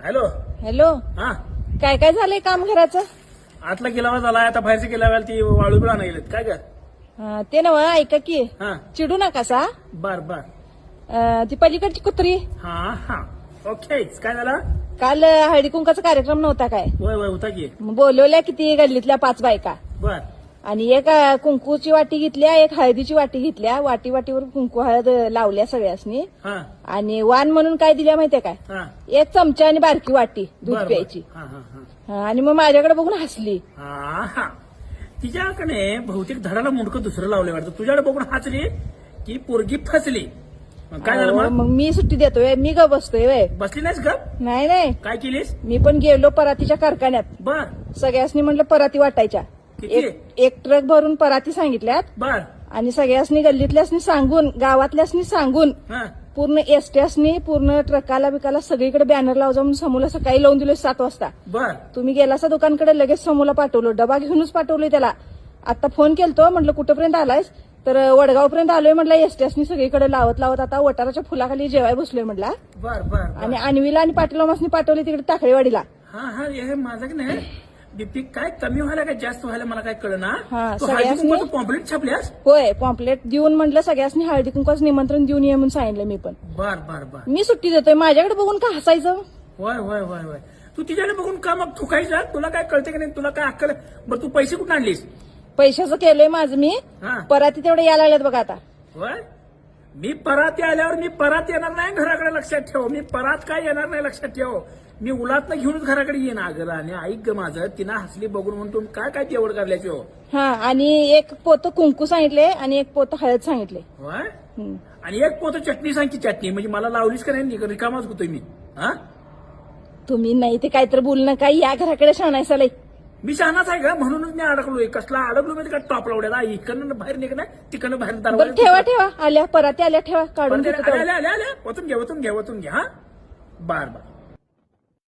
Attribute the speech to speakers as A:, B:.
A: Hello.
B: Hello.
A: हा,
B: काय काय झालंय काम घराचं?
A: आतला गेलावा झाला, आता बाहेरचा गेल्यावर ती वाळू बिळा नाही गेलेत काय ग?
B: ते नव ऐका की,
A: हा,
B: चिडू नका सा.
A: बर बर.
B: ती पलीकडची कुत्री
A: हा हा, ओके. काय झालं?
B: काल हळदी कुंकाचा कार्यक्रम नव्हता काय?
A: वय वय होता की.
B: मग बोलवल्या किती गल्लीतल्या 5 बायका
A: बर
B: आणि एक कुंकूची वाटी घेतल्या, एक हळदीची वाटी घेतल्या. वाटी वाटीवर कुंकू हळद लावल्या सगळ्यासनी.
A: हा
B: आणि वाण म्हणून काय दिल्या माहितीये काय?
A: हा.
B: एक चमचा आणि बारकी वाटी दूध
A: बर, बर.
B: प्यायची.
A: हा हा हा
B: आणि मग माझ्याकडे बघून हसली.
A: हा हा. तिच्याकडे बहुतेक धडाला मुंडकं दुसरं लावलं वाटतं. तुझ्याकडे बघून हसली की पोरगी फसली. मग काय झालं?
B: अहो,
A: मग
B: मग मी सुट्टी देतोय, मी ग बसतोय व्हय.
A: बसली नाहीस का?
B: नाही नाही,
A: काय केलीस?
B: मी पण गेलो परातीच्या कारखान्यात.
A: बर
B: सगळ्यासनी म्हटलं पराती वाटायच्या.
A: किती?
B: एक ट्रक भरून पराती सांगितल्यात
A: बर.
B: आणि सगळ्यासनी गल्लीतल्यासनी सांगून, गावातल्यासनी सांगून,
A: हा
B: पूर्ण एसट्यासनी पूर्ण ट्रकाला बिकाला सगळीकडे बॅनर लावजा म्हणून समूला सकाळी लावून दिले 7 वाजता.
A: बर.
B: तुम्ही गेलासा दुकानकडे, लगेच समूला पाठवलं. डबा घेऊनच पाठवलोय त्याला. आता फोन केलतो, म्हटलं कुठपर्यंत आलायस? तर वडगावपर्यंत आलोय म्हटलं. एसट्यासनी सगळीकडे लावत लावत आता वटाराच्या फुलाखाली जेवाय बसलोय म्हटला.
A: बर बर.
B: आणि अन्वीला आणि पाटीलमासनी पाठवले तिकडे टाकळेवाडीला.
A: हा हा, हे माझं की नाही बीपी काय कमी व्हायला काय जास्त व्हायला मला काय कळना.
B: हा,
A: तू
B: सगळ्यासनी-
A: हळदी कॉम्प्लीट छापल्यास?
B: होय, पॉम्पलेट देऊन म्हटलं सगळ्यासनी हळदी कुंकाचं निमंत्रण देऊन ये म्हणून सांगितलं मी पण.
A: बर बर बर.
B: मी सुट्टी देतोय, माझ्याकडे बघून का हसायचं?
A: होय होय होय होय. तू तिच्याकडे बघून का मग थुकायचं? तुला काय कळते की नाही? तुला काय अक्कल? बरं तू पैसे कुठून आणलीस?
B: पैशाचं केलंय माझं मी.
A: हा.
B: पराती तेवढे यायला लागल्यात बघा आता.
A: होय. मी परात आल्यावर मी परत येणार नाही घराकडे, लक्षात ठेव. मी परत काय येणार नाही, लक्षात ठेव. मी उलातनं घेऊनच घराकडे येईन. अगं आणि ऐक ग माझं, तिनं हसली बघून म्हणून तुम्ही काय काय तेवढ करल्याची हो?
B: हा, आणि एक पोतं कुंकू सांगितले आणि एक पोतं हळद सांगितले.
A: होय.
B: हं.
A: आणि एक पोतं चटणी सांग की. चटणी म्हणजे मला लावलीच का नाही? रिकामाच होतोय मी. हा,
B: तुम्ही नाही ते काहीतरी बोलू नका, या घराकडे शाणायचा लय.
A: मी शहाणाच आहे का? म्हणूनच मी अडकलोय. कसला अडकलो म्हणजे काय? टॉप लावड्या इकडनं बाहेर निघ नाही, तिकडनं बाहेर
B: बरं
A: दरवाजा-
B: ठेवा ठेवा, आल्या पराती आल्या ठेवा, काढून
A: आल्या
B: देतो तेवढं.
A: आल्या आल्या आल्या. वतून घ्या वतून घ्या वतून घ्या. हा, बर बर.